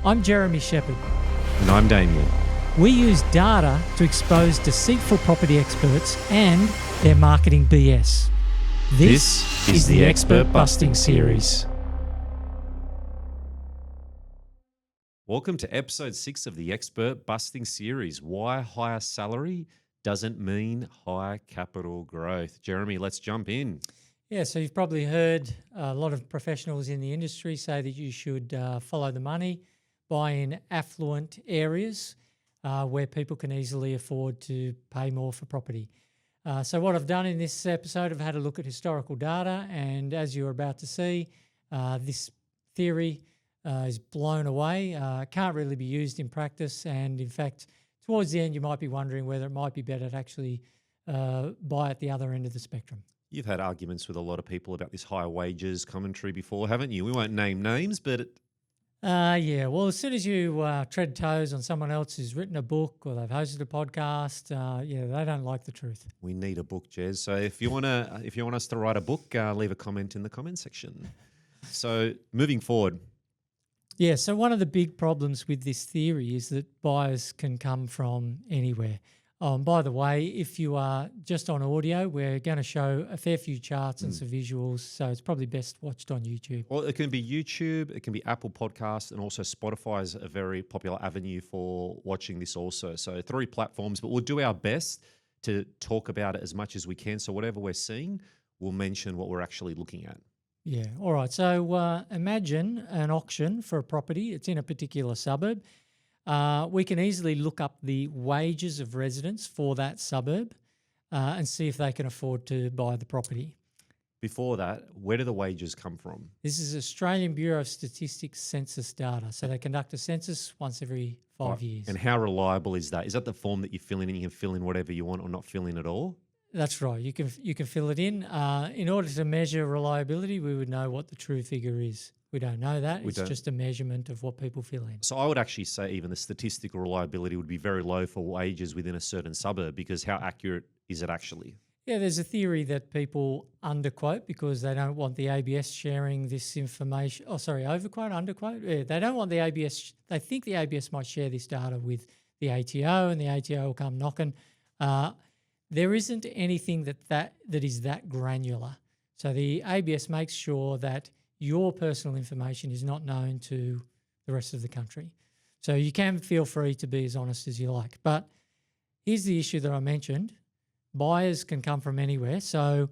I'm Jeremy Shepherd. And I'm Damien. We use data to expose deceitful property experts and their marketing BS. This is the Expert Busting Series. Welcome to episode 6 of the Expert Busting Series. Why higher salary doesn't mean high capital growth. Jeremy, let's jump in. Yeah, so you've probably heard a lot of professionals in the industry say that you should follow the money, buy in affluent areas where people can easily afford to pay more for property. So what I've done in this episode, I've had a look at historical data, and as you're about to see, this theory is blown away. Can't really be used in practice, and in fact, towards the end, you might be wondering whether it might be better to actually buy at the other end of the spectrum. You've had arguments with a lot of people about this higher wages commentary before, haven't you? We won't name names, but... Yeah, well, as soon as you tread toes on someone else who's written a book or they've hosted a podcast, they don't like the truth. We need a book, Jez. So if you want us to write a book, leave a comment in the comment section. So moving forward. Yeah, so one of the big problems with this theory is that buyers can come from anywhere. By the way, if you are just on audio, we're going to show a fair few charts and some visuals, so it's probably best watched on YouTube. Well, it can be YouTube, it can be Apple Podcasts, and also Spotify is a very popular avenue for watching this also. So 3 platforms, but we'll do our best to talk about it as much as we can. So whatever we're seeing, we'll mention what we're actually looking at. Yeah, all right. So imagine an auction for a property. It's in a particular suburb. We can easily look up the wages of residents for that suburb and see if they can afford to buy the property. Before that, where do the wages come from? This is Australian Bureau of Statistics census data. So they conduct a census once every 5 years. And how reliable is that? Is that the form that you fill in and you can fill in whatever you want or not fill in at all? That's right. You can fill it in. In order to measure reliability, we would know what the true figure is. We don't know that. It's just a measurement of what people fill in. So I would actually say even the statistical reliability would be very low for wages within a certain suburb, because how accurate is it actually? Yeah, there's a theory that people underquote because they don't want the ABS sharing this information. Oh, sorry, overquote, underquote? Yeah, they don't want the ABS. They think the ABS might share this data with the ATO, and the ATO will come knocking. There isn't anything that is that granular. So the ABS makes sure that your personal information is not known to the rest of the country. So you can feel free to be as honest as you like. But here's the issue that I mentioned. Buyers can come from anywhere. So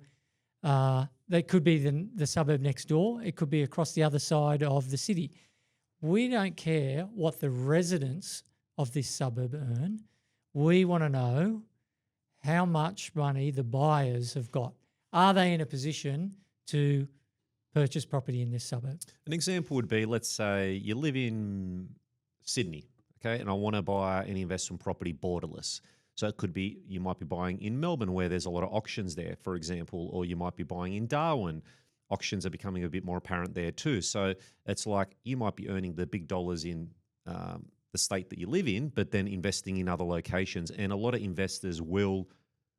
they could be the suburb next door. It could be across the other side of the city. We don't care what the residents of this suburb earn. We want to know how much money the buyers have got. Are they in a position to purchase property in this suburb? An example would be, let's say you live in Sydney, okay, and I want to buy an investment property borderless. So it could be you might be buying in Melbourne where there's a lot of auctions there, for example, or you might be buying in Darwin. Auctions are becoming a bit more apparent there too. So it's like you might be earning the big dollars in the state that you live in, but then investing in other locations. And a lot of investors will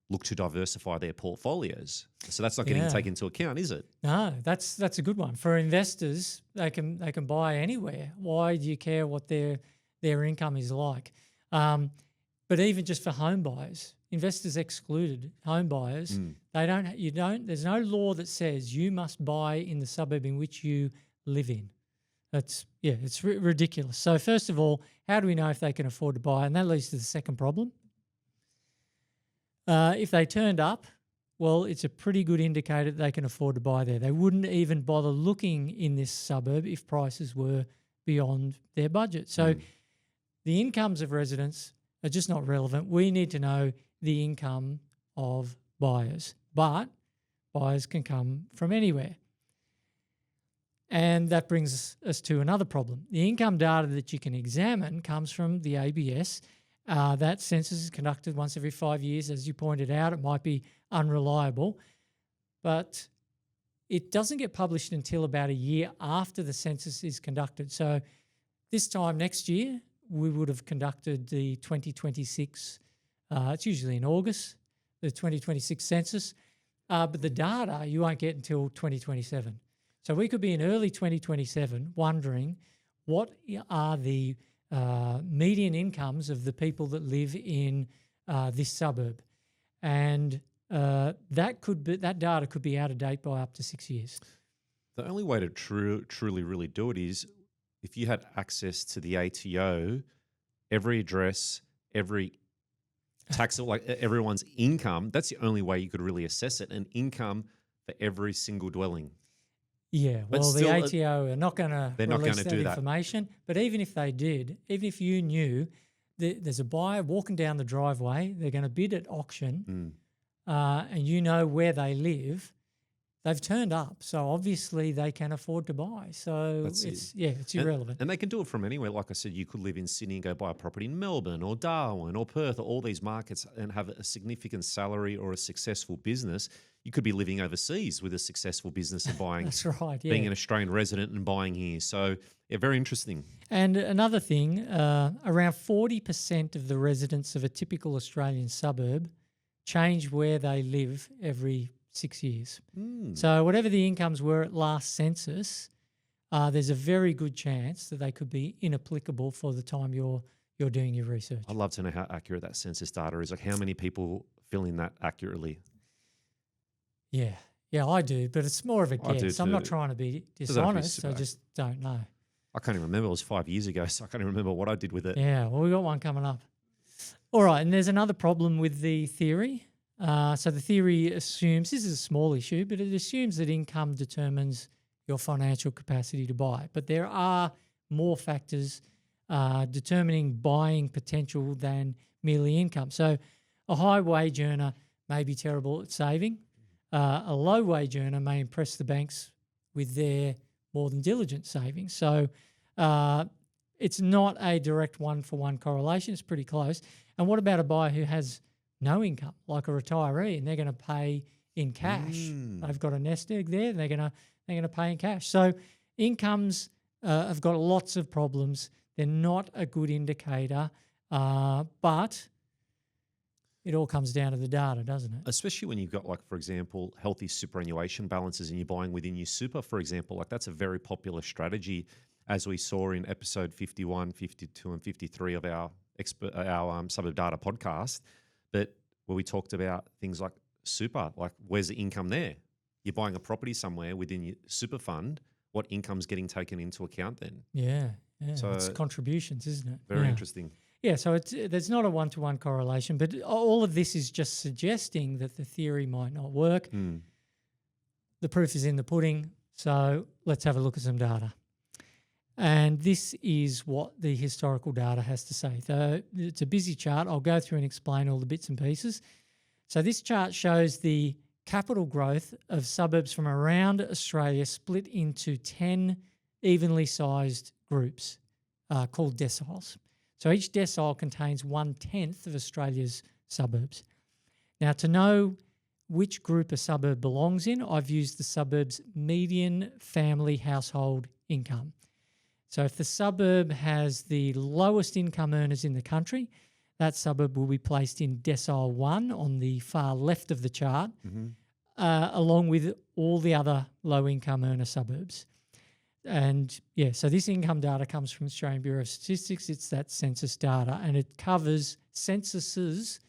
look to diversify their portfolios. So that's not getting taken into account, is it? No, that's a good one. For investors, they can buy anywhere. Why do you care what their income is like? But even just for home buyers, investors excluded, home buyers, there's no law that says you must buy in the suburb in which you live in. It's ridiculous. So first of all, how do we know if they can afford to buy? And that leads to the second problem. If they turned up, well, it's a pretty good indicator that they can afford to buy there. They wouldn't even bother looking in this suburb if prices were beyond their budget. So the incomes of residents are just not relevant. We need to know the income of buyers, but buyers can come from anywhere. And that brings us to another problem. The income data that you can examine comes from the ABS. That census is conducted once every 5 years. As you pointed out, it might be unreliable, but it doesn't get published until about a year after the census is conducted. So this time next year, we would have conducted the 2026, it's usually in August, the 2026 census, but the data you won't get until 2027. So we could be in early 2027 wondering what are the median incomes of the people that live in this suburb, and that data could be out of date by up to 6 years. The only way to truly really do it is if you had access to the ATO, every address, every tax, like everyone's income. That's the only way you could really assess it, an income for every single dwelling. Yeah, But well, the still, ATO are not going to release that do that. information. But even if they did, even if you knew there's a buyer walking down the driveway, they're going to bid at auction, and you know where they live, they've turned up. So obviously they can afford to buy. So it's irrelevant. And they can do it from anywhere. Like I said, you could live in Sydney and go buy a property in Melbourne or Darwin or Perth or all these markets and have a significant salary or a successful business. You could be living overseas with a successful business and buying. That's right, yeah. Being an Australian resident and buying here. So, yeah, very interesting. And another thing, around 40% of the residents of a typical Australian suburb change where they live every 6 years. So whatever the incomes were at last census, there's a very good chance that they could be inapplicable for the time you're doing your research. I'd love to know how accurate that census data is. Like how many people fill in that accurately? Yeah, I do, but it's more of a guess. I'm not trying to be dishonest. I just don't know. I can't even remember. It was 5 years ago, so I can't even remember what I did with it. Yeah, well, we got one coming up. All right, and there's another problem with the theory. So the theory assumes, this is a small issue, but it assumes that income determines your financial capacity to buy. But there are more factors determining buying potential than merely income. So a high wage earner may be terrible at saving. A low wage earner may impress the banks with their more than diligent savings. So it's not a direct one-for-one correlation. It's pretty close. And what about a buyer who has no income, like a retiree, and they're going to pay in cash? They've got a nest egg there, and they're going to pay in cash. So incomes have got lots of problems. They're not a good indicator, but it all comes down to the data, doesn't it? Especially when you've got, like, for example, healthy superannuation balances and you're buying within your super, for example. Like that's a very popular strategy, as we saw in episode 51, 52 and 53 of our Suburb Data podcast, but where we talked about things like super, like where's the income there? You're buying a property somewhere within your super fund, what income's getting taken into account then? Yeah. So it's contributions, isn't it? Very interesting. Yeah, so there's not a one-to-one correlation, but all of this is just suggesting that the theory might not work. The proof is in the pudding, so let's have a look at some data. And this is what the historical data has to say. So it's a busy chart. I'll go through and explain all the bits and pieces. So this chart shows the capital growth of suburbs from around Australia split into 10 evenly sized groups called deciles. So each decile contains 1/10 of Australia's suburbs. Now, to know which group a suburb belongs in, I've used the suburb's median family household income. So if the suburb has the lowest income earners in the country, that suburb will be placed in decile 1 on the far left of the chart, along with all the other low-income earner suburbs. And, so this income data comes from Australian Bureau of Statistics. It's that census data, and it covers censuses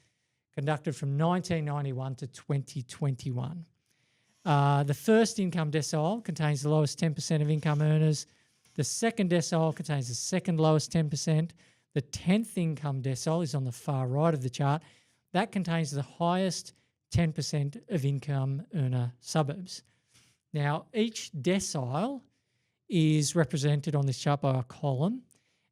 conducted from 1991 to 2021. The first income decile contains the lowest 10% of income earners. The second decile contains the second lowest 10%. The 10th income decile is on the far right of the chart. That contains the highest 10% of income earner suburbs. Now, each decile is represented on this chart by a column,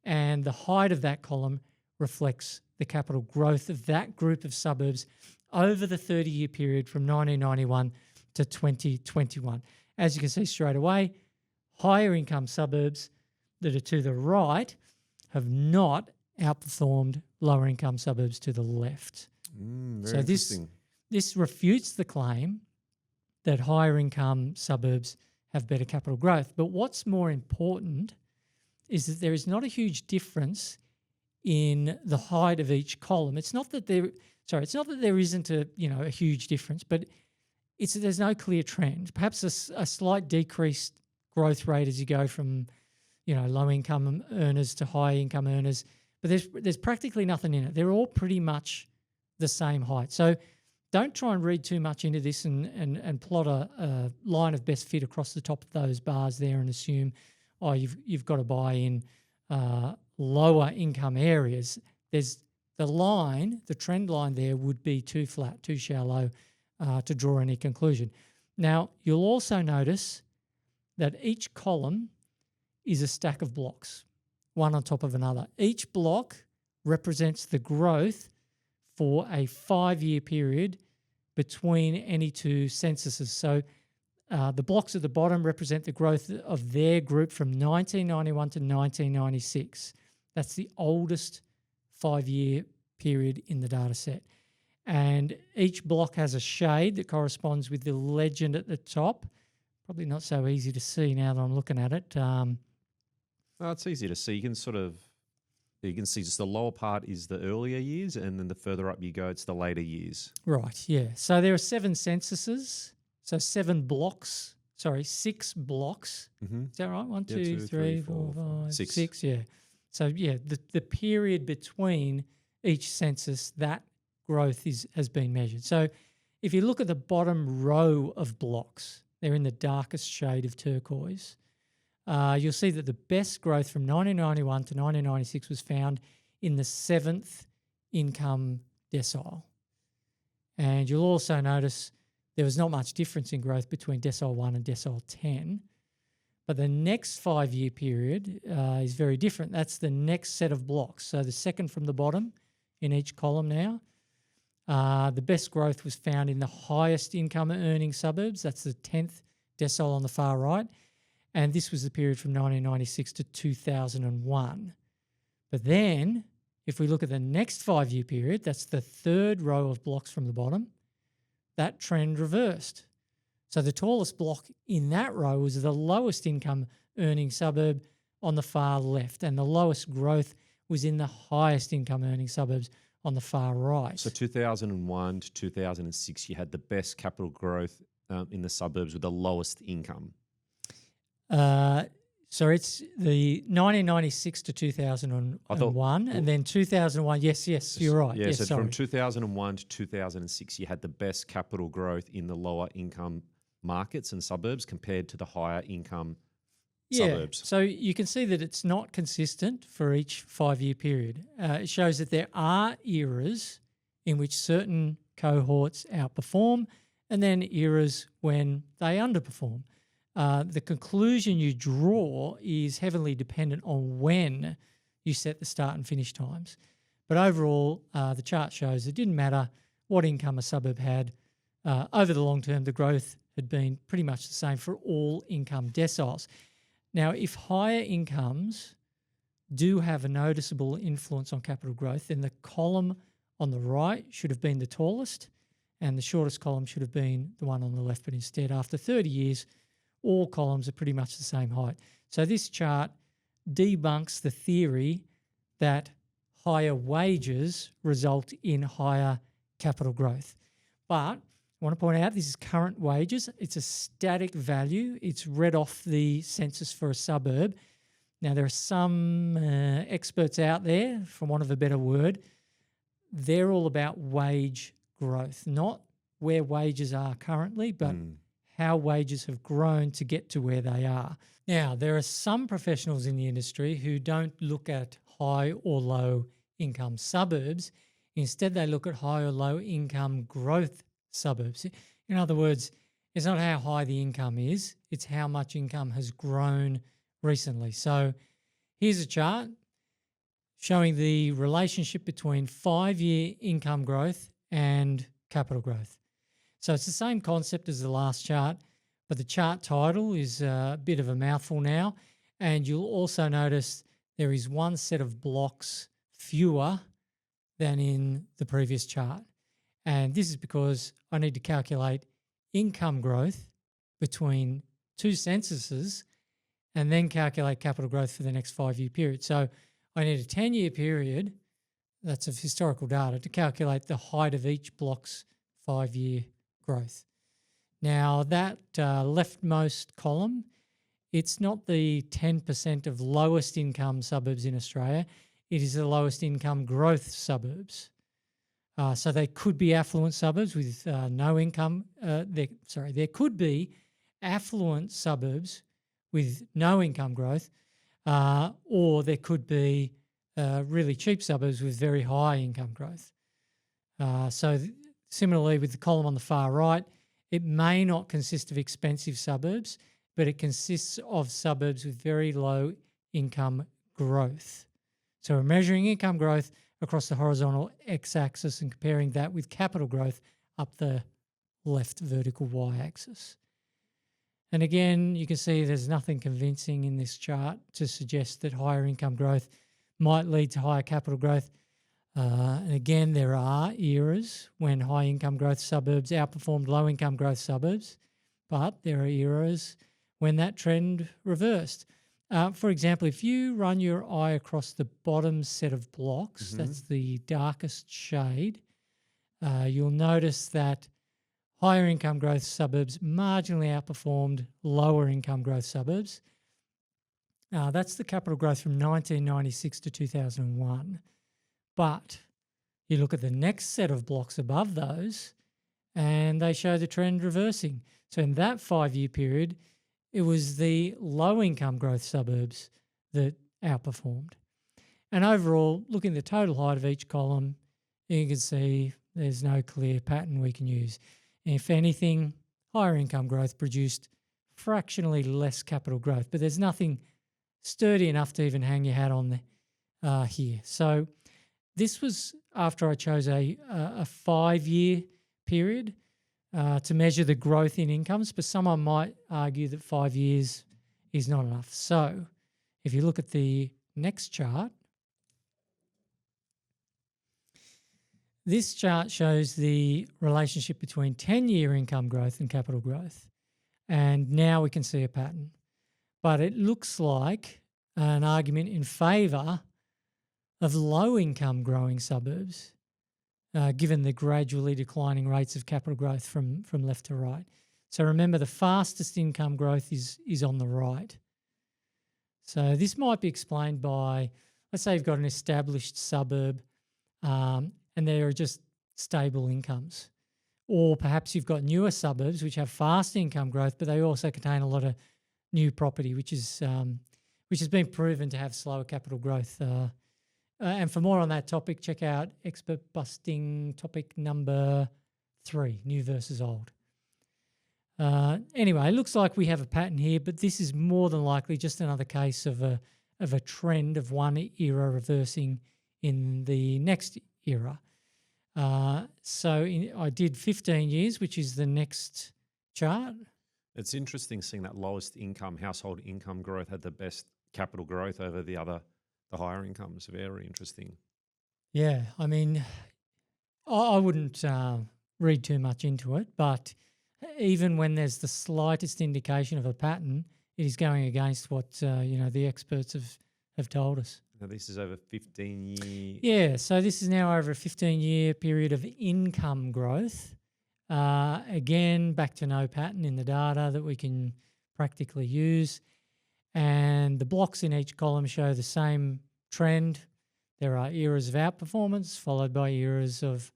and the height of that column reflects the capital growth of that group of suburbs over the 30-year period from 1991 to 2021. As you can see straight away, higher income suburbs that are to the right have not outperformed lower income suburbs to the left. So this refutes the claim that higher income suburbs have better capital growth. But what's more important is that there is not a huge difference in the height of each column. It's not that there isn't a huge difference, but there's no clear trend. Perhaps a slight decreased growth rate as you go from low income earners to high income earners, but there's practically nothing in it. They're all pretty much the same height. So don't try and read too much into this and plot a line of best fit across the top of those bars there and assume, you've got to buy in lower income areas. There's the trend line there would be too flat, too shallow to draw any conclusion. Now, you'll also notice that each column is a stack of blocks, one on top of another. Each block represents the growth for a 5-year period between any two censuses. So the blocks at the bottom represent the growth of their group from 1991 to 1996. That's the oldest 5-year period in the data set. And each block has a shade that corresponds with the legend at the top. Probably not so easy to see now that I'm looking at it. It's easy to see. You can see just the lower part is the earlier years, and then the further up you go, it's the later years. Right, yeah. So there are 7 censuses, so 6 blocks. Mm-hmm. Is that right? 1, 2, 3, 4, 5, 6. Yeah. So yeah, the period between each census, that growth has been measured. So if you look at the bottom row of blocks, they're in the darkest shade of turquoise. You'll see that the best growth from 1991 to 1996 was found in the 7th income decile. And you'll also notice there was not much difference in growth between decile 1 and decile 10. But the next 5-year period is very different. That's the next set of blocks. So the second from the bottom in each column now. The best growth was found in the highest income earning suburbs. That's the 10th decile on the far right. And this was the period from 1996 to 2001. But then if we look at the next 5-year period, that's the third row of blocks from the bottom, that trend reversed. So the tallest block in that row was the lowest income earning suburb on the far left, and the lowest growth was in the highest income earning suburbs on the far right. So 2001 to 2006, you had the best capital growth in the suburbs with the lowest income. So it's the 1996 to 2001, and then 2001. Yes, you're right. Yeah, yes, so sorry. from 2001 to 2006, you had the best capital growth in the lower income markets and suburbs compared to the higher income suburbs. So you can see that it's not consistent for each 5-year period. It shows that there are eras in which certain cohorts outperform and then eras when they underperform. The conclusion you draw is heavily dependent on when you set the start and finish times. But overall, the chart shows it didn't matter what income a suburb had. Over the long term, the growth had been pretty much the same for all income deciles. Now, if higher incomes do have a noticeable influence on capital growth, then the column on the right should have been the tallest and the shortest column should have been the one on the left. But instead, after 30 years, all columns are pretty much the same height. So this chart debunks the theory that higher wages result in higher capital growth. But I want to point out this is current wages. It's a static value. It's read off the census for a suburb. Now, there are some experts out there, for want of a better word, they're all about wage growth, not where wages are currently, but how wages have grown to get to where they are. Now, there are some professionals in the industry who don't look at high or low income suburbs. Instead, they look at high or low income growth suburbs. In other words, it's not how high the income is, it's how much income has grown recently. So here's a chart showing the relationship between 5-year income growth and capital growth. So it's the same concept as the last chart, but the chart title is a bit of a mouthful now. And you'll also notice there is one set of blocks fewer than in the previous chart. And this is because I need to calculate income growth between two censuses and then calculate capital growth for the next 5-year period. So I need a 10-year period, that's of historical data, to calculate the height of each block's 5-year growth. Now that leftmost column it's not the 10% of lowest income suburbs in Australia. It is the lowest income growth suburbs. So they could be affluent suburbs with no income. There could be affluent suburbs with no income growth, or there could be really cheap suburbs with very high income growth. Similarly with the column on the far right, it may not consist of expensive suburbs, but it consists of suburbs with very low income growth. So we're measuring income growth across the horizontal x-axis and comparing that with capital growth up the left vertical y-axis. And again, you can see there's nothing convincing in this chart to suggest that higher income growth might lead to higher capital growth. And again, there are eras when high income growth suburbs outperformed low income growth suburbs, but there are eras when that trend reversed. For example, if you run your eye across the bottom set of blocks, that's the darkest shade, you'll notice that higher income growth suburbs marginally outperformed lower income growth suburbs. That's the capital growth from 1996 to 2001. But you look at the next set of blocks above those and they show the trend reversing. So in that 5-year period, it was the low income growth suburbs that outperformed. And overall, looking at the total height of each column, you can see there's no clear pattern we can use. If anything, higher income growth produced fractionally less capital growth, but there's nothing sturdy enough to even hang your hat on here. So this was after I chose a 5-year period to measure the growth in incomes, but someone might argue that 5 years is not enough. So if you look at the next chart, this chart shows the relationship between 10-year income growth and capital growth. And now we can see a pattern. But it looks like an argument in favour of low-income growing suburbs, given the gradually declining rates of capital growth from left to right. So remember, the fastest income growth is on the right. So this might be explained by, let's say you've got an established suburb and there are just stable incomes. Or perhaps you've got newer suburbs which have fast income growth, but they also contain a lot of new property, which has been proven to have slower capital growth. And for more on that topic, check out Expert Busting topic number 3, new versus old. Anyway, it looks like we have a pattern here, but this is more than likely just another case of a trend of one era reversing in the next era. I did 15 years, which is the next chart. It's interesting seeing that lowest income household income growth had the best capital growth over the higher incomes. Very interesting. Yeah, I mean, I wouldn't read too much into it, but even when there's the slightest indication of a pattern, it is going against what the experts have told us. Now this is over 15 years. Yeah, so this is now over a 15-year period of income growth. Again, back to no pattern in the data that we can practically use. And the blocks in each column show the same trend. There are eras of outperformance followed by eras of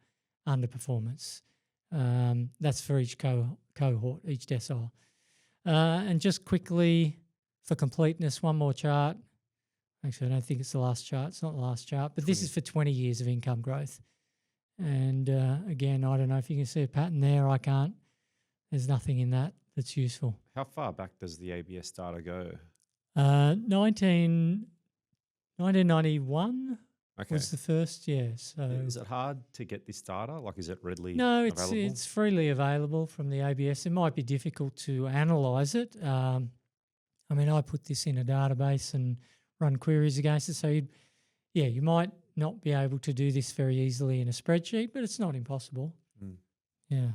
underperformance. That's for each cohort, each decile. And just quickly, for completeness, one more chart. Actually, I don't think it's the last chart. It's not the last chart, but this is for 20 years of income growth. And again, I don't know if you can see a pattern there. I can't. There's nothing in that that's useful. How far back does the ABS data go? 1991 was the first, yeah. So is it hard to get this data? Like, is it readily available? No, it's freely available from the ABS. It might be difficult to analyse it. I mean, I put this in a database and run queries against it. So you might not be able to do this very easily in a spreadsheet, but it's not impossible. Yeah,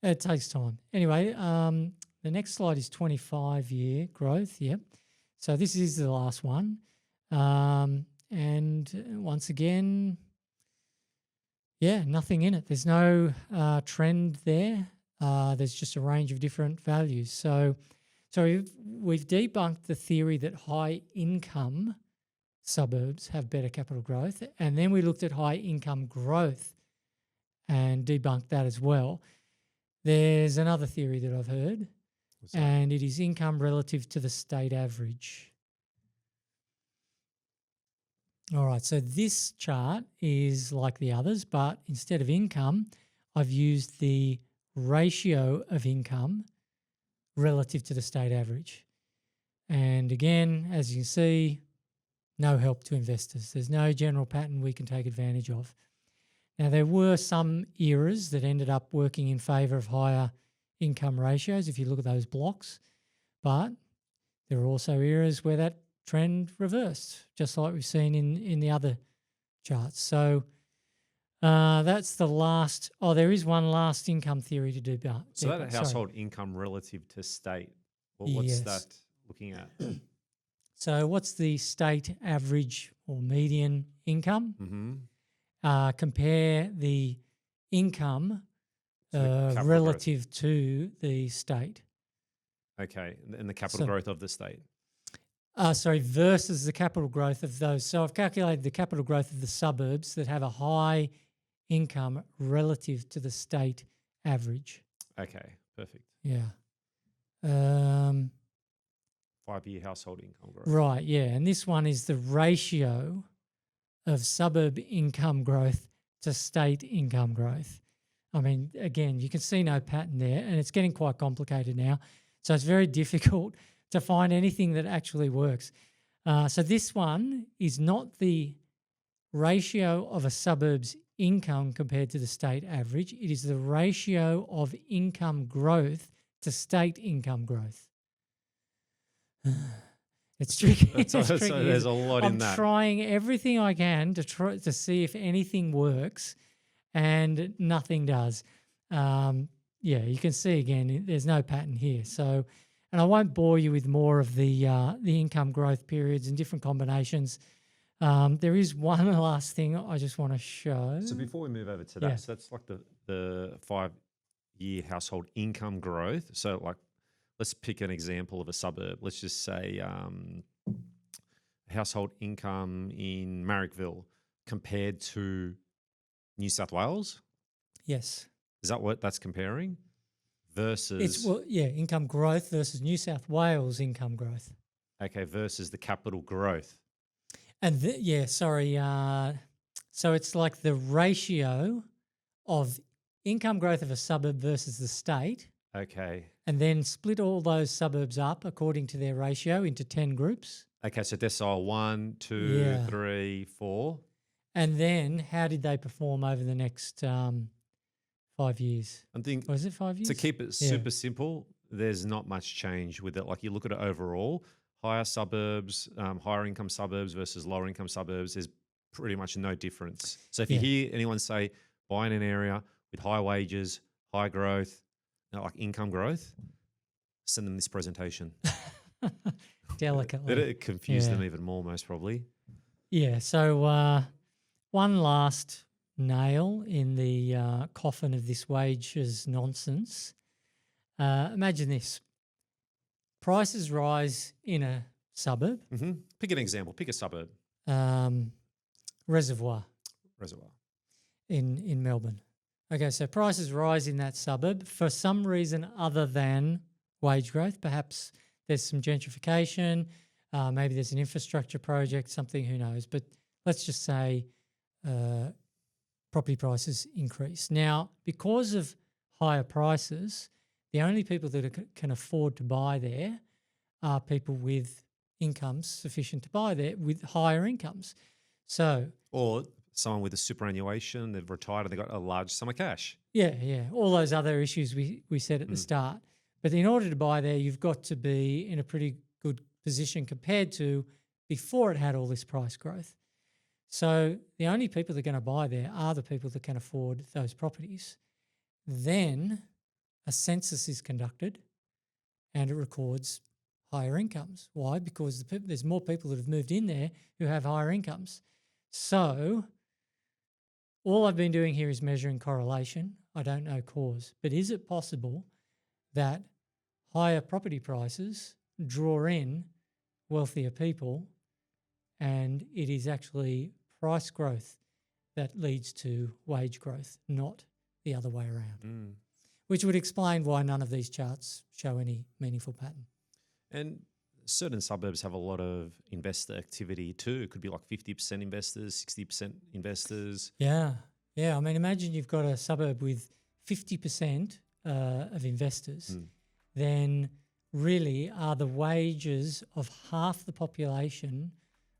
it takes time. Anyway, the next slide is 25-year growth. Yep. So this is the last one. And once again, nothing in it. There's no trend there. There's just a range of different values. So So we've debunked the theory that high income suburbs have better capital growth, and then we looked at high income growth and debunked that as well. There's another theory that I've heard, What's that? and it is income relative to the state average. All right, so this chart is like the others, but instead of income, I've used the ratio of income relative to the state average. And again, as you can see, no help to investors. There's no general pattern we can take advantage of. Now, there were some eras that ended up working in favour of higher income ratios if you look at those blocks, but there are also eras where that trend reversed, just like we've seen in the other charts. So that's the last. Oh, there is one last income theory to do. So that household income relative to state, what's Yes. that looking at? So what's the state average or median income? Mm-hmm. Compare the income So the capital relative to the state. Okay, and the capital growth of the state. Versus the capital growth of those. So I've calculated the capital growth of the suburbs that have a high income relative to the state average. Okay, perfect. Yeah. 5-year household income growth. Right, yeah. And this one is the ratio of suburb income growth to state income growth. I mean, again, you can see no pattern there, and it's getting quite complicated now. So it's very difficult to find anything that actually works. So this one is not the ratio of a suburb's income compared to the state average. It is the ratio of income growth to state income growth. It's tricky. It's tricky. So there's a lot in that. I'm trying everything I can to see if anything works, and nothing does. You can see again, there's no pattern here. So, and I won't bore you with more of the income growth periods and different combinations. There is one last thing I just want to show. So before we move over to that, so that's like the 5-year household income growth. So like, let's pick an example of a suburb. Let's just say household income in Marrickville compared to New South Wales. Yes. Is that what that's comparing? Versus income growth versus New South Wales income growth. Okay, versus the capital growth. And so it's like the ratio of income growth of a suburb versus the state. Okay. And then split all those suburbs up according to their ratio into 10 groups. Okay, so decile 1, 2, 3, 4. And then how did they perform over the next 5 years? I think, was it 5 years? To keep it super simple, there's not much change with it. Like you look at it overall, higher suburbs, higher income suburbs versus lower income suburbs, there's pretty much no difference. So if you hear anyone say buy in an area with high wages, high growth, like income growth, send them this presentation. Delicately. It confused them even more, most probably. Yeah, so one last nail in the coffin of this wages nonsense. Imagine this. Prices rise in a suburb. Mm-hmm. Pick an example. Pick a suburb. Reservoir. Reservoir. In Melbourne. Okay, so prices rise in that suburb for some reason other than wage growth. Perhaps there's some gentrification, maybe there's an infrastructure project, something, who knows. But let's just say property prices increase. Now, because of higher prices, the only people that can afford to buy there are people with incomes sufficient to buy there with higher incomes. So, or someone with a superannuation, they've retired and they've got a large sum of cash. Yeah. All those other issues we said at the start. But in order to buy there, you've got to be in a pretty good position compared to before it had all this price growth. So the only people that are going to buy there are the people that can afford those properties. Then a census is conducted and it records higher incomes. Why? Because there's more people that have moved in there who have higher incomes. So all I've been doing here is measuring correlation. I don't know cause. But is it possible that higher property prices draw in wealthier people, and it is actually price growth that leads to wage growth, not the other way around, which would explain why none of these charts show any meaningful pattern. And certain suburbs have a lot of investor activity too. It could be like 50% investors, 60% investors. Yeah. I mean, imagine you've got a suburb with 50% of investors. Then really are the wages of half the population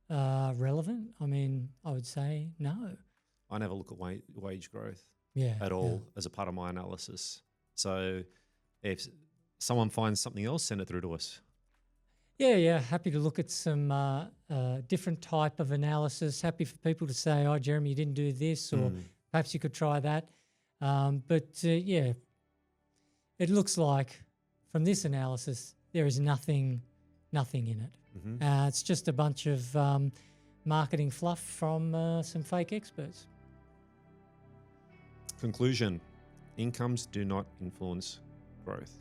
relevant? I mean, I would say no. I never look at wage growth Yeah. at all as a part of my analysis. So if someone finds something else, send it through to us. Yeah. Happy to look at some different type of analysis. Happy for people to say, oh, Jeremy, you didn't do this, or perhaps you could try that. It looks like from this analysis, there is nothing in it. It's just a bunch of marketing fluff from some fake experts. Conclusion: incomes do not influence growth.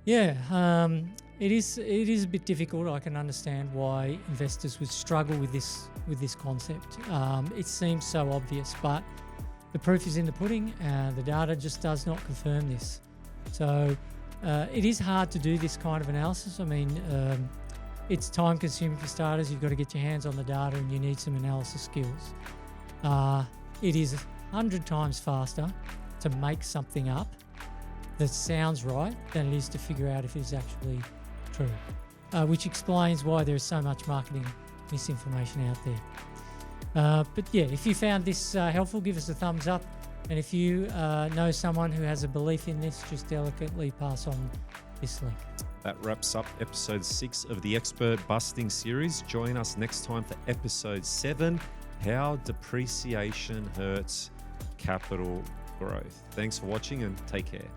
Yeah, it is a bit difficult. I can understand why investors would struggle with this concept. It seems so obvious, but the proof is in the pudding. The data just does not confirm this. So it is hard to do this kind of analysis. I mean, it's time consuming for starters. You've got to get your hands on the data and you need some analysis skills. It is 100 times faster to make something up that sounds right than it is to figure out if it's actually true, which explains why there is so much marketing misinformation out there. But yeah, if you found this helpful, give us a thumbs up. And if you know someone who has a belief in this, just delicately pass on this link. That wraps up episode 6 of the Expert Busting series. Join us next time for episode 7, How Depreciation Hurts Capital Growth. Thanks for watching and take care.